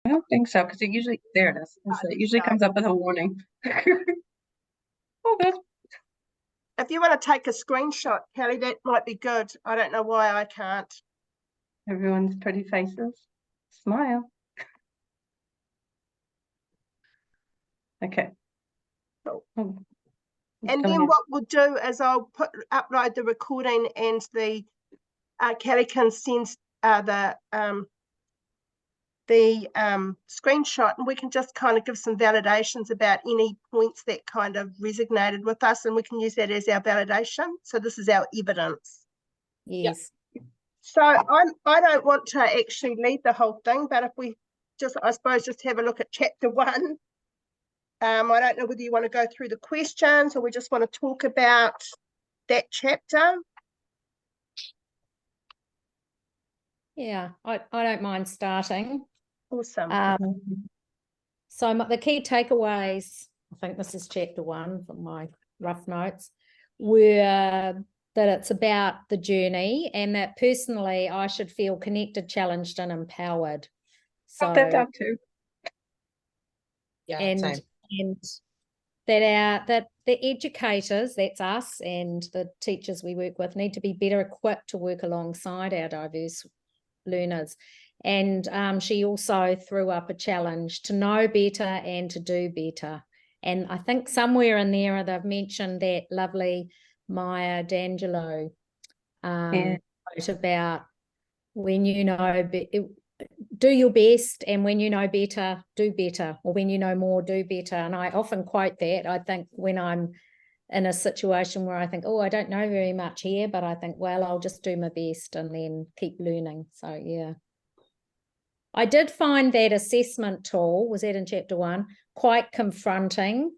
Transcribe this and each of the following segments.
I don't think so, because it usually, there it is. It usually comes up with a warning. Oh, good. If you want to take a screenshot, Kelly, that might be good. I don't know why I can't. Everyone's pretty faces. Smile. Okay. Cool. Oh, and then what we'll do is I'll upload the recording, and the Kelly can send the screenshot, and we can just kind of give some validations about any points that kind of resonated with us, and we can use that as our validation. So this is our evidence. Yes. Yep. So I don't want to actually lead the whole thing, but if we just, I suppose, just have a look at chapter 1. I don't know whether you want to go through the questions or we just want to talk about that chapter. Yeah, I don't mind starting. Awesome. So the key takeaways, I think this is chapter 1 from my rough notes, were that it's about the journey, and that personally I should feel connected, challenged, and empowered. So got that down too. Yeah, and same. and that the educators, that's us, and the teachers we work with, need to be better equipped to work alongside our diverse learners. And she also threw up a challenge to know better and to do better. And I think somewhere in there they've mentioned that lovely Maya D'Angelo quote about when you know, do your best, and when you know better, do better, or when you know more, do better. And I often quote that. I think when I'm in a situation where I think, oh, I don't know very much here, but I think, well, I'll just do my best and then keep learning. So, yeah. I did find that assessment tool, was that in chapter 1, quite confronting.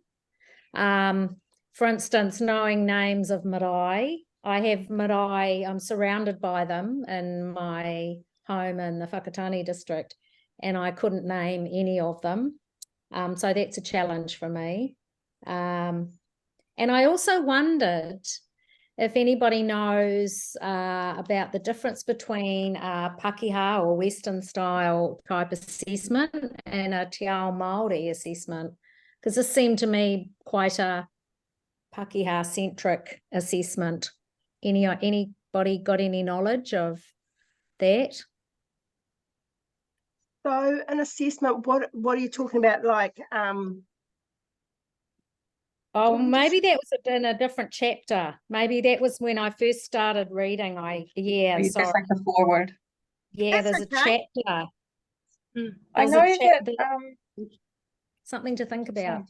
For instance, knowing names of marae. I have marae, I'm surrounded by them in my home in the Whakatane district, and I couldn't name any of them. So that's a challenge for me. And I also wondered if anybody knows about the difference between a Pakeha or Western style type assessment and a Te Ao Māori assessment, because this seemed to me quite a Pakeha centric assessment. Anybody got any knowledge of that? So an assessment, what are you talking about? Like oh, maybe that was in a different chapter. Maybe that was when I first started reading. Sorry. Just like the forward. Yeah, that's there's a chapter. I know that something to think about.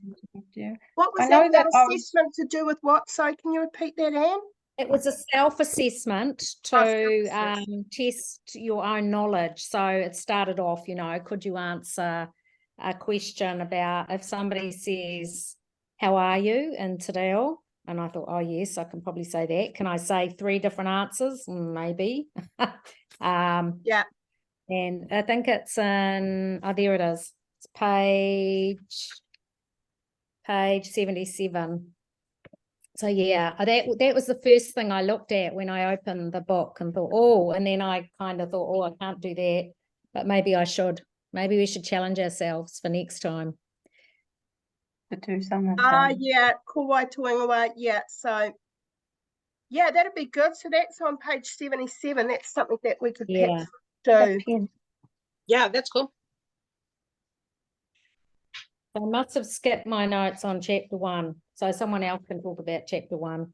What was that assessment to do with what? So can you repeat that, Anne? It was a self-assessment to test your own knowledge. So it started off, could you answer a question about, if somebody says, how are you in Te Reo? And I thought, oh, yes, I can probably say that. Can I say 3 different answers? Maybe. Yeah. And I think it's in, there it is. It's page 77. So yeah, that was the first thing I looked at when I opened the book and thought, oh, and then I kind of thought, oh, I can't do that, but maybe I should. Maybe we should challenge ourselves for next time. To do something. Yeah, Kowai Toingawa. Yeah, so yeah, that'd be good. So that's on page 77. That's something that we could perhaps do. Yeah, that's cool. I must have skipped my notes on chapter 1, so someone else can talk about chapter 1.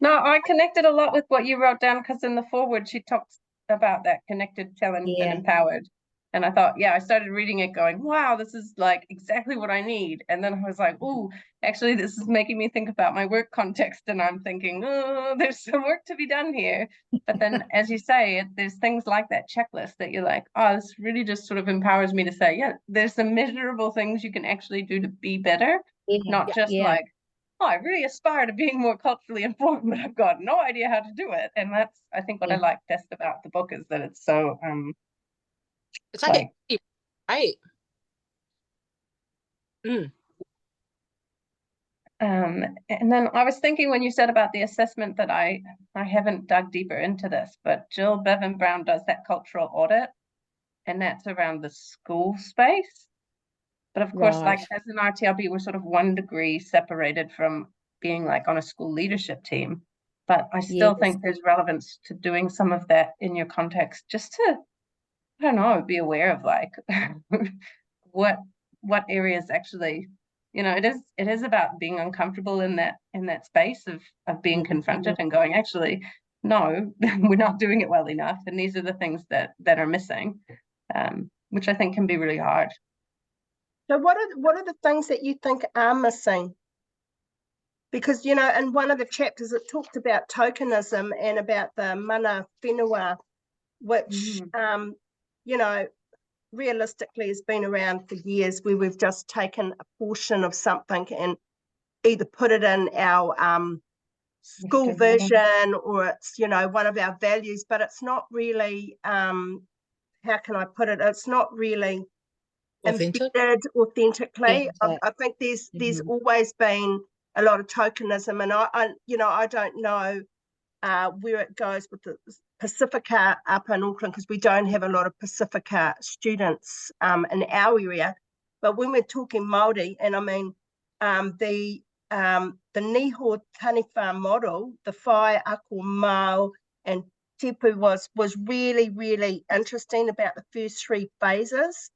No, I connected a lot with what you wrote down, because in the foreword she talks about that connected, challenged, and empowered. And I thought, I started reading it going, wow, this is like exactly what I need. And then I was like, oh, actually, this is making me think about my work context. And I'm thinking, oh, there's some work to be done here. But then, as you say, there's things like that checklist that you're like, oh, this really just sort of empowers me to say, yeah, there's some measurable things you can actually do to be better. Not just like, oh, I really aspire to being more culturally informed, but I've got no idea how to do it. And that's, I think, what I like best about the book, is that it's so it's like right. And then I was thinking, when you said about the assessment, that I haven't dug deeper into this, but Jill Bevan Brown does that cultural audit, and that's around the school space. But of course, like Right. as an RTLB, we're sort of 1 degree separated from being like on a school leadership team. But I still Yes. think there's relevance to doing some of that in your context, just to, I don't know, be aware of like what areas actually, it is about being uncomfortable in that space of being confronted and going, actually, no, we're not doing it well enough, and these are the things that are missing, which I think can be really hard. So what are the things that you think are missing? Because, in one of the chapters it talked about tokenism and about the mana whenua, which, realistically has been around for years, where we've just taken a portion of something and either put it in our school vision, or it's, one of our values, but it's not really, how can I put it? It's not really embedded authentically. I think there's always been a lot of tokenism, and I don't know where it goes with the Pacifica up in Auckland, because we don't have a lot of Pacifica students in our area. But when we're talking Māori, and I mean the Niho Taniwha model, the whai, ako, mau, and tepu was really, really interesting about the first 3 phases.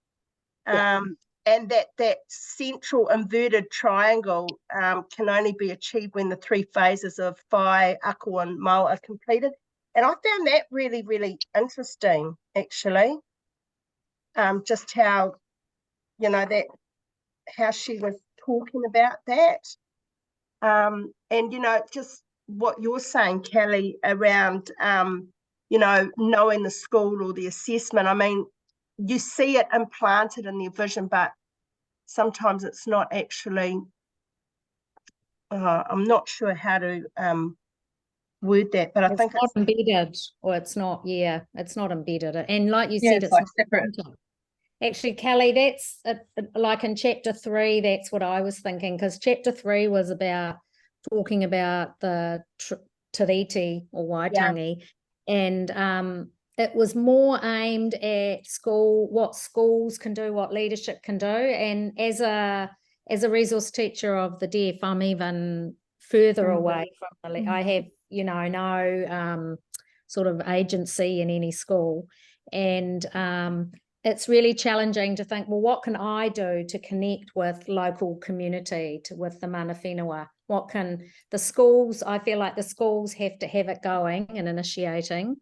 And that central inverted triangle can only be achieved when the 3 phases of whai, ako, and mau are completed. And I found that really, really interesting, actually. Just how, how she was talking about that. And, just what you're saying, Kelly, around, knowing the school or the assessment. I mean, you see it implanted in their vision, but sometimes it's not actually, I'm not sure how to word that, but I think it's not embedded, or it's not embedded. And like you said, it's like not separate. Actually, Kelly, that's like in chapter 3, that's what I was thinking, because chapter 3 was about talking about the tiriti or waitangi, and it was more aimed at school, what schools can do, what leadership can do. And as a resource teacher of the deaf, I'm even further away from the, I have, no sort of agency in any school. And it's really challenging to think, well, what can I do to connect with local community, with the mana whenua? What can the schools, I feel like the schools have to have it going and initiating.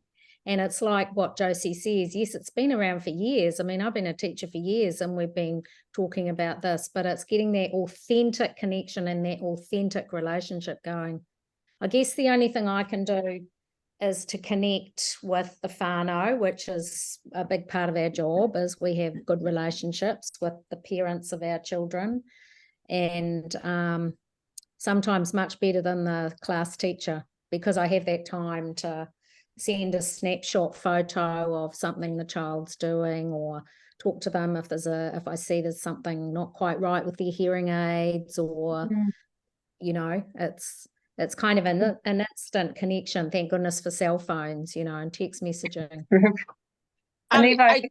And it's like what Josie says, yes, it's been around for years. I mean, I've been a teacher for years and we've been talking about this, but it's getting that authentic connection and that authentic relationship going. I guess the only thing I can do is to connect with the whānau, which is a big part of our job, is we have good relationships with the parents of our children, and sometimes much better than the class teacher, because I have that time to send a snapshot photo of something the child's doing, or talk to them if I see there's something not quite right with their hearing aids, or it's kind of an instant connection. Thank goodness for cell phones, and text messaging. And Eva, I just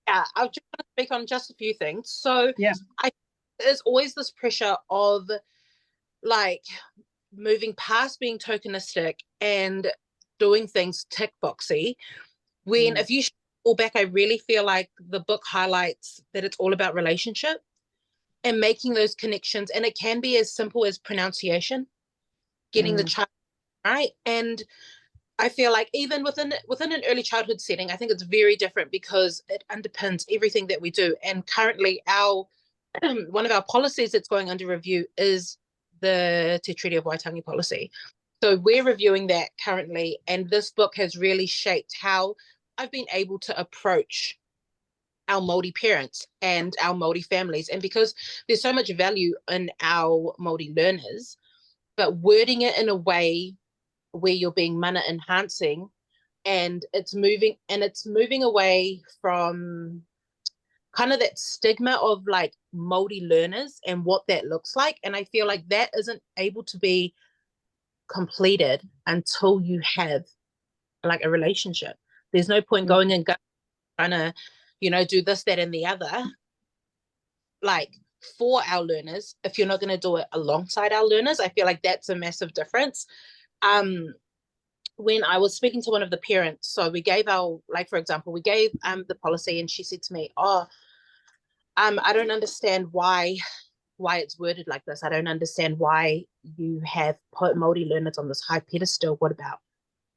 want to speak on just a few things. So there's always this pressure of like moving past being tokenistic and doing things tick boxy, when if you pull back, I really feel like the book highlights that it's all about relationship and making those connections. And it can be as simple as pronunciation, getting the child right. And I feel like even within an early childhood setting, I think it's very different because it underpins everything that we do. And currently our one of our policies that's going under review is the Te Treaty of Waitangi policy. So we're reviewing that currently, and this book has really shaped how I've been able to approach our Māori parents and our Māori families. And because there's so much value in our Māori learners, but wording it in a way where you're being mana enhancing, and it's moving away from kind of that stigma of like Māori learners and what that looks like. And I feel like that isn't able to be completed until you have like a relationship. There's no point going and trying to do this, that, and the other, like for our learners, if you're not going to do it alongside our learners. I feel like that's a massive difference. When I was speaking to one of the parents, so we gave for example, we gave the policy, and she said to me, I don't understand why it's worded like this. I don't understand why you have put Māori learners on this high pedestal. What about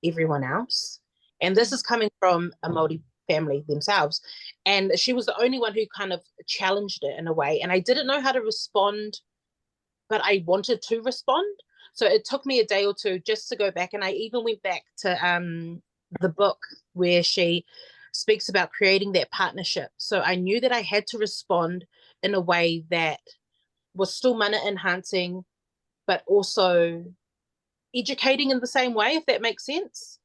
everyone else? And this is coming from a Māori family themselves. And she was the only one who kind of challenged it in a way. And I didn't know how to respond, but I wanted to respond. So it took me a day or two just to go back. And I even went back to the book where she speaks about creating that partnership. So I knew that I had to respond in a way that was still mana enhancing, but also educating in the same way, if that makes sense.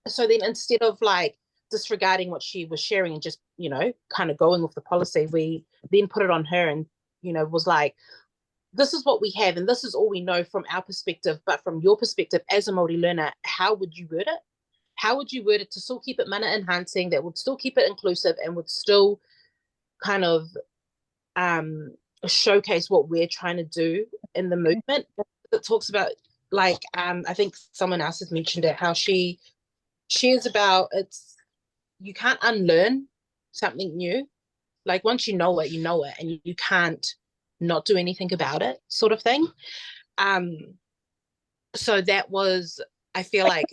So then instead of like disregarding what she was sharing and just, kind of going with the policy, we then put it on her and, was like, this is what we have and this is all we know from our perspective, but from your perspective as a Māori learner, how would you word it? How would you word it to still keep it mana enhancing, that would still keep it inclusive and would still kind of showcase what we're trying to do in the movement? It talks about, like, I think someone else has mentioned it, how she is about, you can't unlearn something new. Like once you know it, and you can't not do anything about it, sort of thing. So that was, I feel like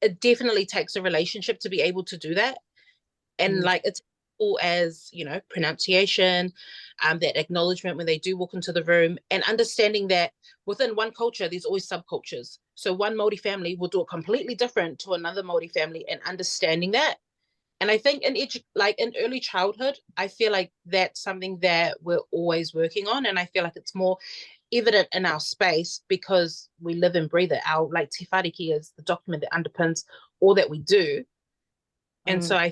it definitely takes a relationship to be able to do that. And like it's all as, pronunciation, that acknowledgement when they do walk into the room, and understanding that within one culture, there's always subcultures. So one Māori family will do it completely different to another Māori family, and understanding that. And I think in early childhood, I feel like that's something that we're always working on. And I feel like it's more evident in our space because we live and breathe it. Our Te Whāriki is the document that underpins all that we do. And so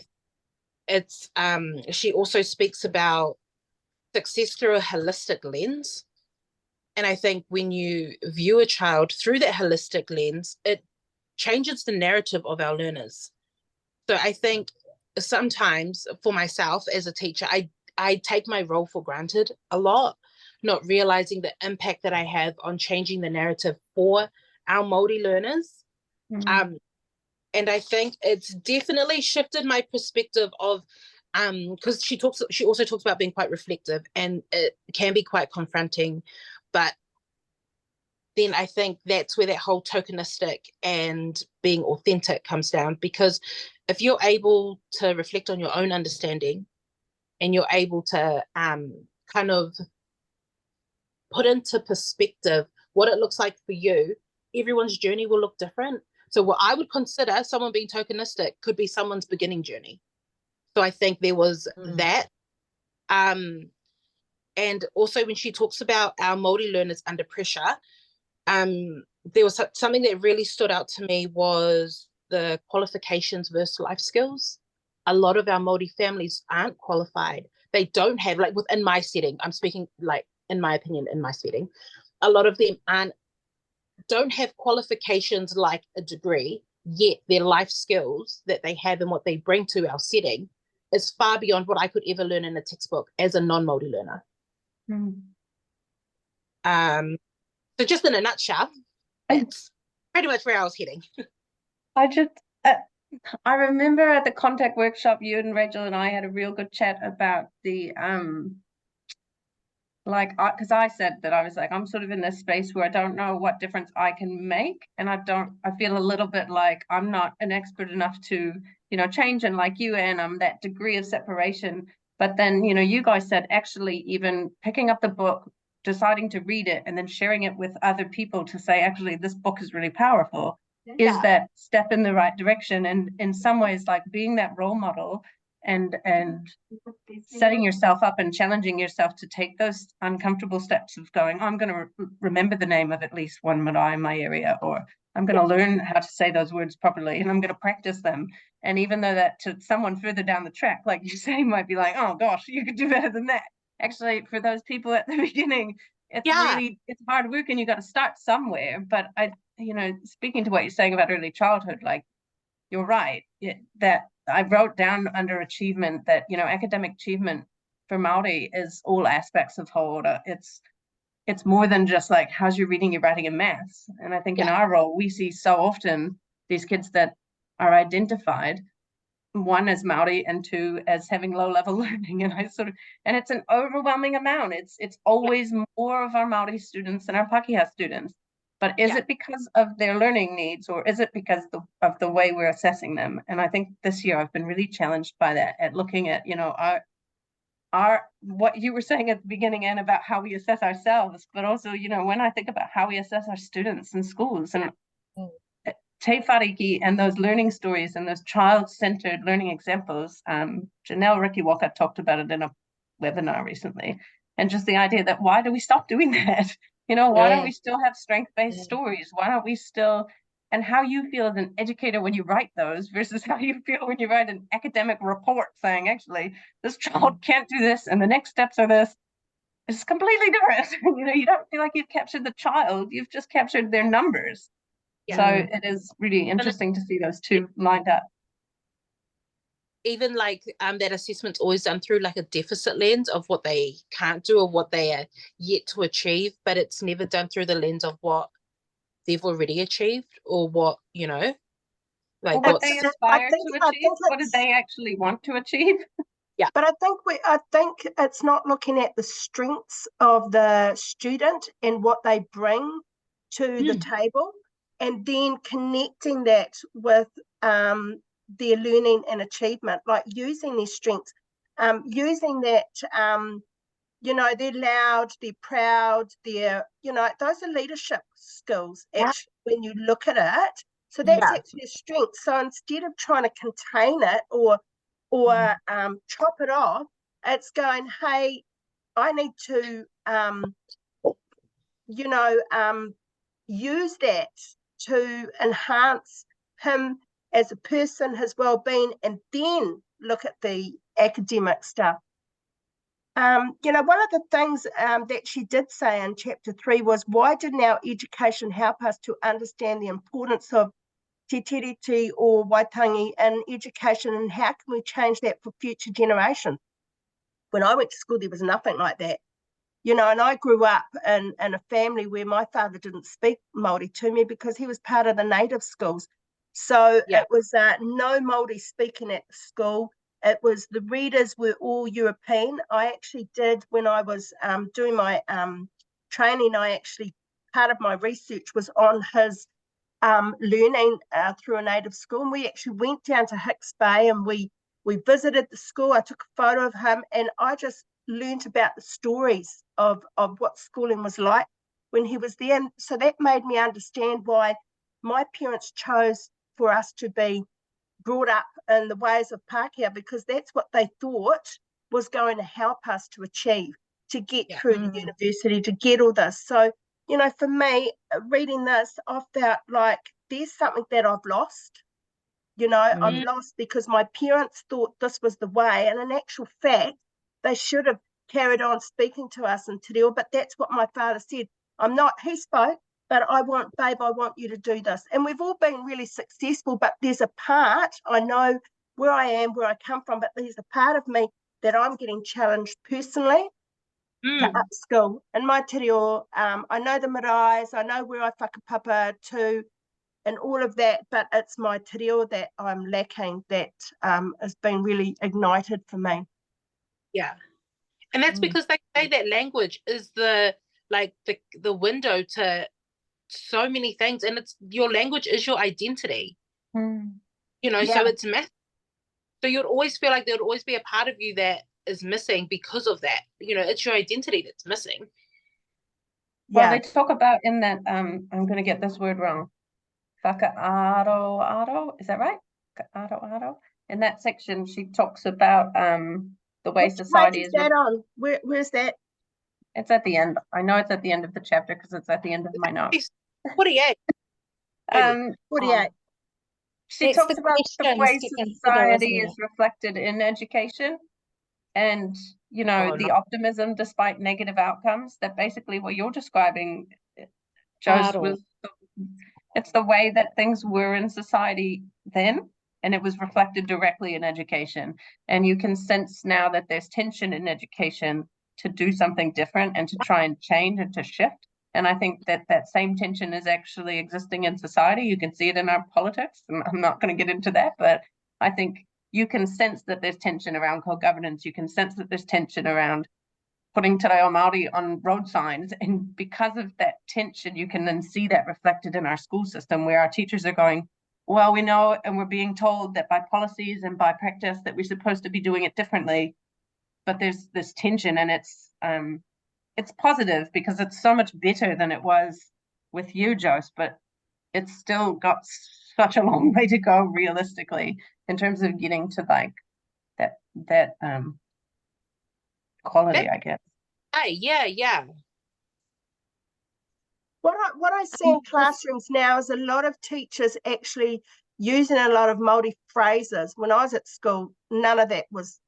she also speaks about success through a holistic lens. And I think when you view a child through that holistic lens, it changes the narrative of our learners. So I think sometimes for myself as a teacher, I take my role for granted a lot, not realizing the impact that I have on changing the narrative for our Māori learners. And I think it's definitely shifted my perspective of, because she also talks about being quite reflective, and it can be quite confronting, but then I think that's where that whole tokenistic and being authentic comes down. Because if you're able to reflect on your own understanding and you're able to kind of put into perspective what it looks like for you, everyone's journey will look different. So what I would consider someone being tokenistic could be someone's beginning journey. So I think there was that. And also when she talks about our Māori learners under pressure, there was something that really stood out to me was the qualifications versus life skills. A lot of our Māori families aren't qualified. They don't have, like within my setting, I'm speaking like in my opinion, in my setting, a lot of them don't have qualifications like a degree, yet their life skills that they have and what they bring to our setting is far beyond what I could ever learn in a textbook as a non-Māori learner. So just in a nutshell, it's pretty much where I was heading. I remember at the contact workshop, you and Rachel and I had a real good chat about the because I said that I was like, I'm sort of in this space where I don't know what difference I can make, and I feel a little bit like I'm not an expert enough to, change, and like you, and I'm that degree of separation. But then, you guys said actually even picking up the book, deciding to read it, and then sharing it with other people to say, actually, this book is really powerful, is that step in the right direction. And in some ways, like being that role model and setting yourself up and challenging yourself to take those uncomfortable steps of going, I'm going to remember the name of at least one marae in my area, or I'm going to learn how to say those words properly, and I'm going to practice them. And even though that to someone further down the track, like you say, might be like, oh gosh, you could do better than that. Actually, for those people at the beginning, it's hard work, and you got to start somewhere. But speaking to what you're saying about early childhood, like you're right, that I wrote down under achievement that, you know, academic achievement for Māori is all aspects of haora. It's more than just like, how's your reading, your writing, and maths. And I think in our role, we see so often these kids that are identified, one as Māori and two as having low level learning. And and it's an overwhelming amount. It's always more of our Māori students than our Pākehā students. But is it because of their learning needs, or is it because of the way we're assessing them? And I think this year I've been really challenged by that, at looking at, you know, our what you were saying at the beginning, and about how we assess ourselves, but also, you know, when I think about how we assess our students in schools, and te whariki and those learning stories and those child-centered learning examples, Janelle Rikiwaka talked about it in a webinar recently, and just the idea that, why do we stop doing that? You know, why don't we still have strength-based stories? Why don't we still, and how you feel as an educator when you write those versus how you feel when you write an academic report saying, actually, this child can't do this and the next steps are this. It's completely different. You know, you don't feel like you've captured the child, you've just captured their numbers. So it is really interesting to see those two lined up. Even like that assessment's always done through like a deficit lens of what they can't do or what they are yet to achieve, but it's never done through the lens of what they've already achieved, or what, you know, like what they aspire to achieve. What did they actually want to achieve? But I think it's not looking at the strengths of the student and what they bring to the table, and then connecting that with their learning and achievement, like using their strengths, using that, you know, they're loud, they're proud, they're, you know, those are leadership skills, actually, when you look at it. So that's actually a strength. So instead of trying to contain it or chop it off, it's going, hey, I need to, you know, use that to enhance him as a person, his well-being, and then look at the academic stuff. You know, one of the things that she did say in chapter 3 was, why didn't our education help us to understand the importance of te tiriti or waitangi in education, and how can we change that for future generations? When I went to school, there was nothing like that. You know, and I grew up in a family where my father didn't speak Māori to me because he was part of the native schools. So it was no Māori speaking at the school. It was, the readers were all European. I actually did, when I was doing my training, part of my research was on his learning through a native school. And we actually went down to Hicks Bay and we visited the school. I took a photo of him, and I just learned about the stories of what schooling was like when he was there. And so that made me understand why my parents chose for us to be brought up in the ways of Pākehā, because that's what they thought was going to help us to achieve, to get through the university, to get all this. So, you know, for me, reading this, I felt like there's something that I've lost. You know, I've lost because my parents thought this was the way, and in actual fact, they should have carried on speaking to us in te reo, but that's what my father said. He spoke, but I want you to do this. And we've all been really successful, but there's a part, I know where I am, where I come from, but there's a part of me that I'm getting challenged personally to upskill in my te reo. I know the maraes, I know where I whakapapa to, and all of that, but it's my te reo that I'm lacking, that has been really ignited for me. Yeah. And that's because they say that language is the window to so many things, and it's, your language is your identity. You know, so it's massive. So you'd always feel like there would always be a part of you that is missing because of that. You know, it's your identity that's missing. Well, they talk about in that, I'm going to get this word wrong, whakaaro, is that right? Whakaaro. In that section, she talks about the way society is. That on? Where's that? It's at the end. I know it's at the end of the chapter because it's at the end of my notes. 48. 48. She talks about the way society is reflected in education, and, you know, the optimism despite negative outcomes. That basically what you're describing, Joe, was it's the way that things were in society then, and it was reflected directly in education. And you can sense now that there's tension in education to do something different and to try and change and to shift. And I think that that same tension is actually existing in society. You can see it in our politics, and I'm not going to get into that, but I think you can sense that there's tension around co-governance. You can sense that there's tension around putting Te Reo Māori on road signs. And because of that tension, you can then see that reflected in our school system, where our teachers are going, well, we know, and we're being told that by policies and by practice that we're supposed to be doing it differently. But there's this tension, and it's positive because it's so much better than it was with you, Jose, but it's still got such a long way to go realistically in terms of getting to like that quality, I guess. Hey, yeah. What I see in classrooms now is a lot of teachers actually using a lot of Māori phrases. When I was at school, none of that was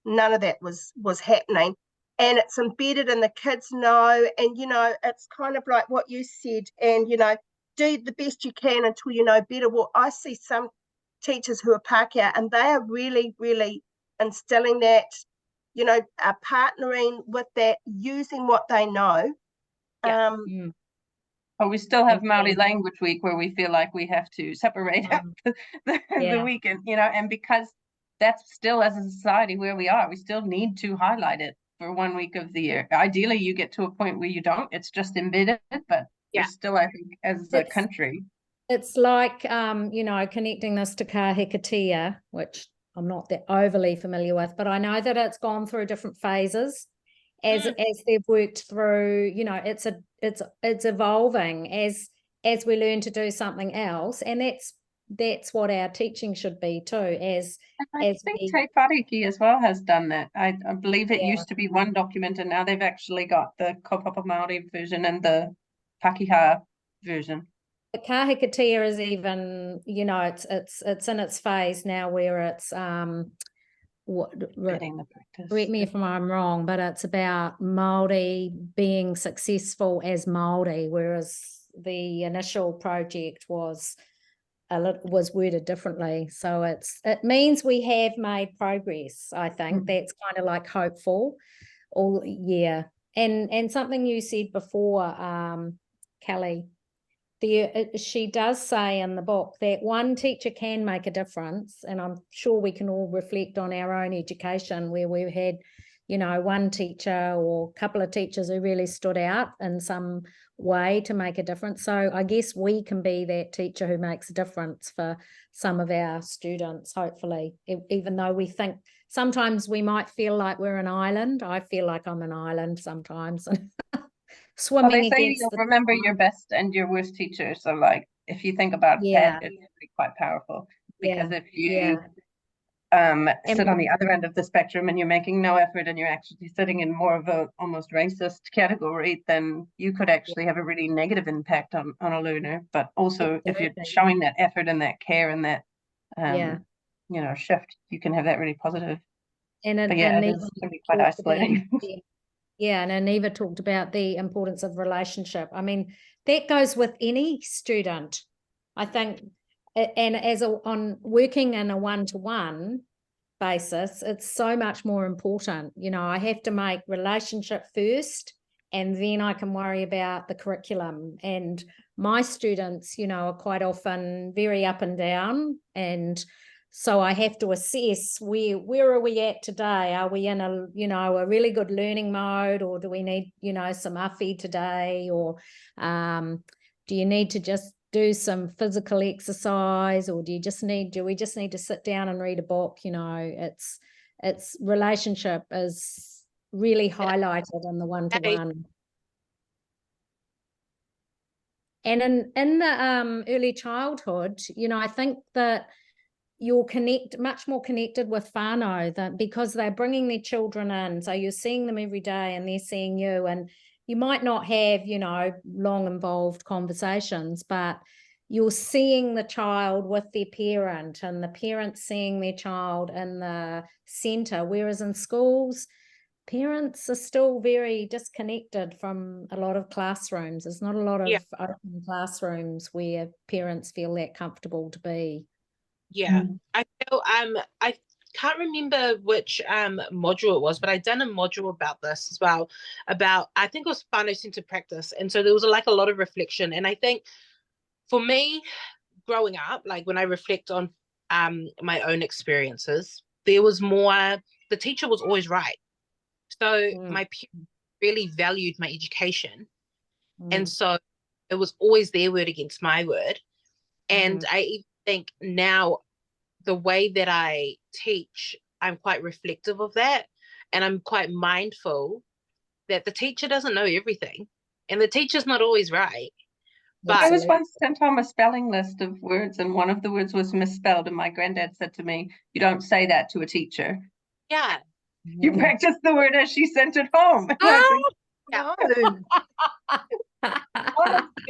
happening, and it's embedded in the kids know. And it's kind of like what you said, and do the best you can until you know better. Well, I see some teachers who are Pākehā, and they are really, really instilling that, are partnering with that, using what they know. Yeah. But we still have Māori Language Week, where we feel like we have to separate up the weekend, and because that's still, as a society where we are, we still need to highlight it for 1 week of the year. Ideally, you get to a point where you don't, it's just embedded, but we're still, I think, as a country. It's like, connecting this to kahikatea, which I'm not that overly familiar with, but I know that it's gone through different phases as they've worked through, it's evolving as we learn to do something else. And that's what our teaching should be too. I think Te Whariki as well has done that. I believe it used to be one document, and now they've actually got the kaupapa Māori version and the Pākehā version. The kahikatea is even, it's in its phase now where it's correct me if I'm wrong, but it's about Māori being successful as Māori, whereas the initial project was worded differently. So it means we have made progress. I think that's kind of like hopeful. And something you said before, Kelly. She does say in the book that one teacher can make a difference, and I'm sure we can all reflect on our own education where we've had, one teacher or a couple of teachers who really stood out in some way to make a difference. So I guess we can be that teacher who makes a difference for some of our students, hopefully, even though we think sometimes we might feel like we're an island. I feel like I'm an island sometimes. Swimming they say against you'll remember your best and your worst teacher. So like if you think about that, it's really quite powerful, because if you sit on the other end of the spectrum and you're making no effort and you're actually sitting in more of a almost racist category, then you could actually have a really negative impact on a learner. But also if you're showing that effort and that care and that shift, you can have that really positive. But it can be quite isolating. And Aniva talked about the importance of relationship. I mean, that goes with any student, I think, and on working in a one-to-one basis, it's so much more important. I have to make relationship first, and then I can worry about the curriculum. And my students, are quite often very up and down, and so I have to assess where are we at today? Are we in a really good learning mode, or do we need, some uffy today? Or do you need to just do some physical exercise, or do we just need to sit down and read a book? It's relationship is really highlighted in the one-to-one. And in the early childhood, I think that you're much more connected with whānau because they're bringing their children in. So you're seeing them every day and they're seeing you, and you might not have, long involved conversations, but you're seeing the child with their parent and the parent seeing their child in the centre. Whereas in schools, parents are still very disconnected from a lot of classrooms. There's not a lot of open classrooms where parents feel that comfortable to be. Yeah. Mm. I feel I can't remember which module it was, but I'd done a module about this as well, about I think it was whānau-centered practice. And so there was like a lot of reflection. And I think for me, growing up, like when I reflect on my own experiences, there was more, the teacher was always right. So my parents really valued my education. And so it was always their word against my word. And I even think now the way that I teach, I'm quite reflective of that. And I'm quite mindful that the teacher doesn't know everything. And the teacher's not always right. But I was once sent home a spelling list of words, and one of the words was misspelled. And my granddad said to me, "You don't say that to a teacher. yeah. You practice the word as she sent it home." And I think, No.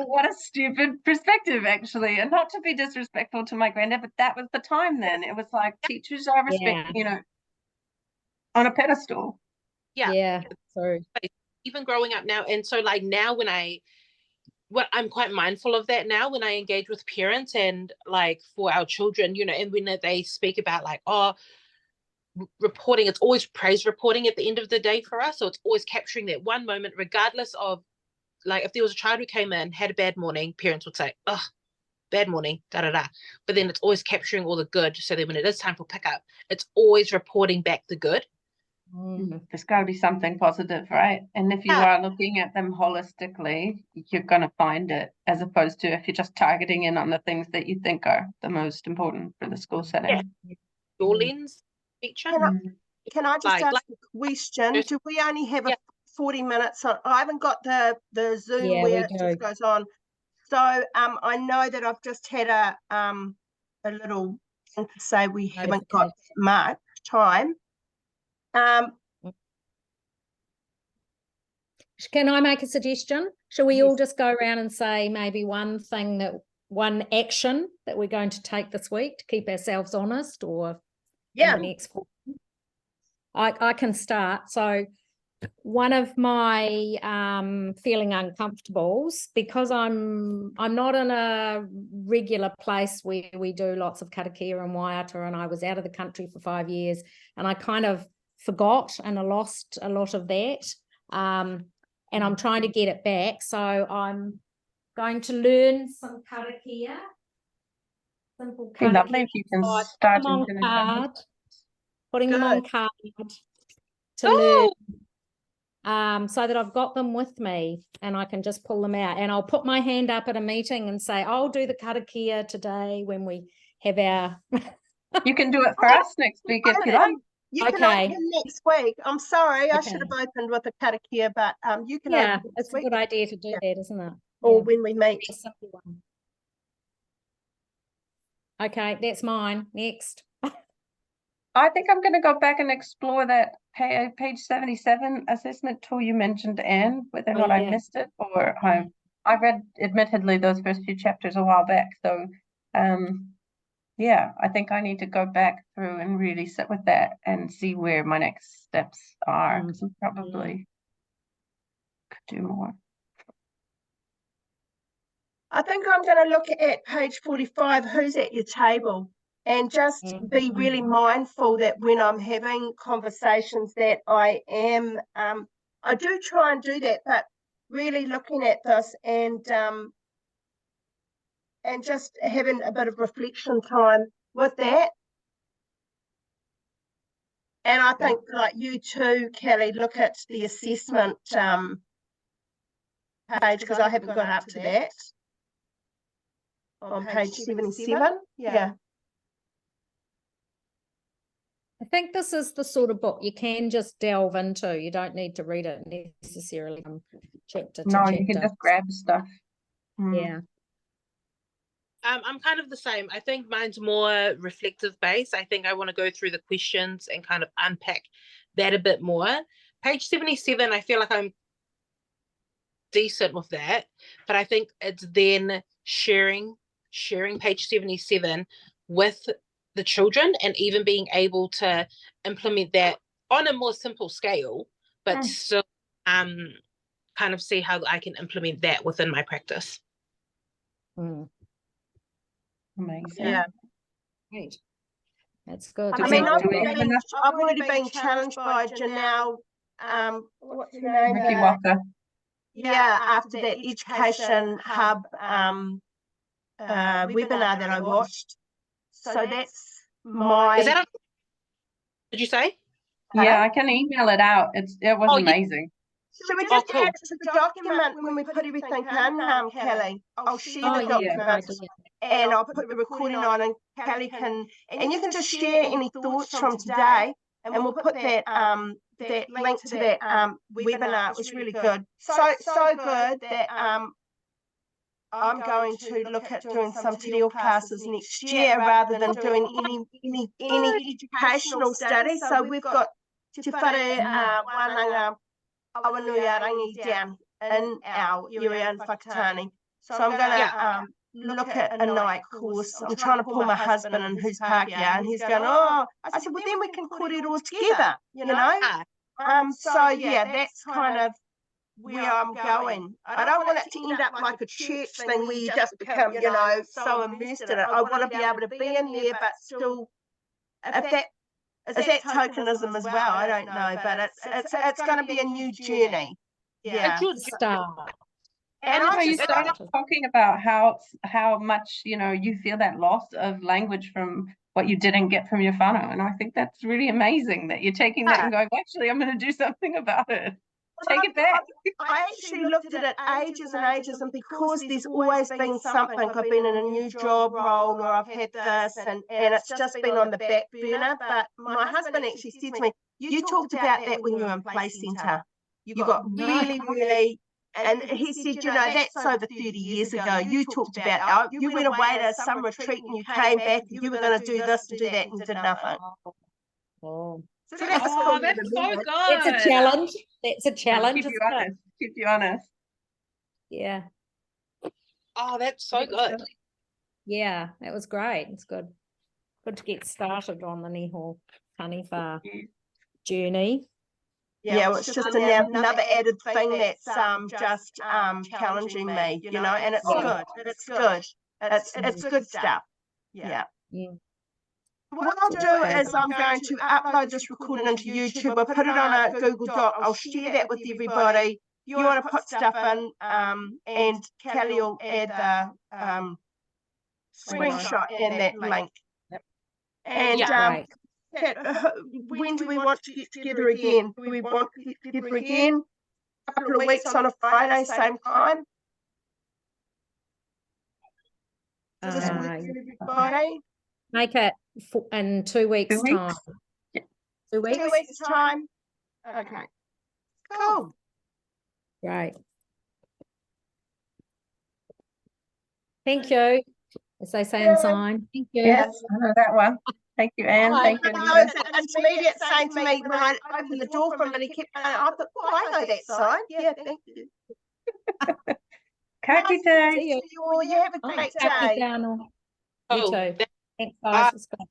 what a stupid perspective, actually. And not to be disrespectful to my granddad, but that was the time then. It was like teachers are respect, on a pedestal. Yeah. So Even growing up now, and so like now when I'm quite mindful of that now when I engage with parents and like for our children, and when they speak about like, reporting, it's always praise reporting at the end of the day for us. So it's always capturing that one moment, regardless of like if there was a child who came in, had a bad morning, parents would say, "Oh, bad morning, da da da." But then it's always capturing all the good. So that when it is time for pickup, it's always reporting back the good. There's got to be something positive, right? And if you are looking at them holistically, you're going to find it, as opposed to if you're just targeting in on the things that you think are the most important for the school setting. Yeah. Your lens feature. Can I just Like- ask a question? Do we only have a 40 minutes? I haven't got the Zoom where it just goes on. So I know that I've just had a little thing to say we haven't got much time. Can I make a suggestion? Shall we all just go around and say maybe one action that we're going to take this week to keep ourselves honest, or in the next quarter? I can start. So one of my feeling uncomfortables, because I'm not in a regular place where we do lots of karakia and waiata, and I was out of the country for 5 years, and I kind of forgot and I lost a lot of that. And I'm trying to get it back. So I'm going to learn some karakia. Simple karakia. Lovely if you can start on card, putting them on card to learn, so that I've got them with me and I can just pull them out. And I'll put my hand up at a meeting and say, I'll do the karakia today when we have our... You can do it for us next week if you like. You can open next week. I'm sorry, I should have opened with a karakia, but you can open next it's week. a good idea to do that, isn't it? Or when we meet. Okay, that's mine. Next. I think I'm going to go back and explore that page 77 assessment tool you mentioned, Anne, whether or not I missed it, or I read admittedly those first few chapters a while back. So yeah, I think I need to go back through and really sit with that and see where my next steps are. So probably could do more. I think I'm going to look at page 45, who's at your table, and just be really mindful that when I'm having conversations that I am, I do try and do that, but really looking at this and just having a bit of reflection time with that. And I think, like you too, Kelly, look at the assessment page, because I haven't got up to that. On page 77. Yeah. I think this is the sort of book you can just delve into. You don't need to read it necessarily from chapter to chapter. You can just grab stuff. Yeah. I'm kind of the same. I think mine's more reflective based. I think I want to go through the questions and kind of unpack that a bit more. Page 77, I feel like I'm decent with that, but I think it's then sharing page 77 with the children and even being able to implement that on a more simple scale, but still kind of see how I can implement that within my practice. Amazing. Yeah. Great. That's good. I mean, Do we have enough? I've already been challenged by Janelle, what's her name? Ricky Walker. Yeah, after that Education Hub webinar that I watched. So that's my. Is that a, did you say? Yeah, I can email it out. It was Oh, yeah. amazing. Should we just cool. add it to the document when we put everything in, Kelly? I'll share Oh, the yeah, document good idea. and I'll put the recording on, and Kelly can, and you can just share any thoughts from today, and we'll put that that link to that webinar. It was really good. So good that I'm going to look at doing some te reo classes next year rather than doing any educational studies. So we've got Te Whare Wānanga Awanuiarangi down in our area in Whakatane. So I'm going to look at a night course. I'm trying to pull my husband in who's Pākehā, and he's going, oh, I said, well, then we can kōrero together, you know? So yeah, that's kind of where I'm going. I don't want it to end up like a church thing where you just become, you know, so immersed in it. I want to be able to be in there, but still, if that is that tokenism as well, I don't know, but it's going to be a new journey. Yeah. A good Start. And I you just- started talking about how much, you know, you feel that loss of language from what you didn't get from your whānau. And I think that's really amazing that you're taking that and going, actually, I'm going to do something about it. Take it back. I actually looked at it ages and ages, and because there's always been something, I've been in a new job role, or I've had this, and it's just been on the back burner. But my husband actually said to me, you talked about that when you were in play centre. You got really, and he said, you know, that's over 30 years ago. You talked about, you went away to some retreat and you came back and you were going to do this and do that and did nothing. Oh, So that was Oh, cool. that's so good. it's a challenge. That's a challenge. Keep you isn't it? honest. Keep you honest. Yeah. Oh, that's so good. Yeah, that was great. It's good. Good to get started on the Niho Taniwha journey. Yeah, well, it's just another added thing that's just challenging me, you know, and it's good. It's good. It's good stuff. Yeah. Yeah. What I'll do is I'm going to upload this recording into YouTube. I'll put it on a Google Doc. I'll share that with everybody. You want to put stuff in, and Kelly will add the screenshot and that link. And Right. when do we want to get together again? Do we want to get together again? A couple of weeks on a Friday, same time? Does this work for everybody? Make it in 2 weeks' 2 weeks? time. Yeah. 2 weeks? 2 weeks time. Okay. Cool. Right. Thank you. As they say in sign. Thank you. Yes, I know that one. Thank you, Anne. Bye. Thank you. Those intermediate saying to me when I opened the door for him and he kept going, I thought, oh, I know that sign. Yeah, thank you. Ka kite. See you. You have a great Happy day. down. You Oh, too. Thanks, guys. It's good.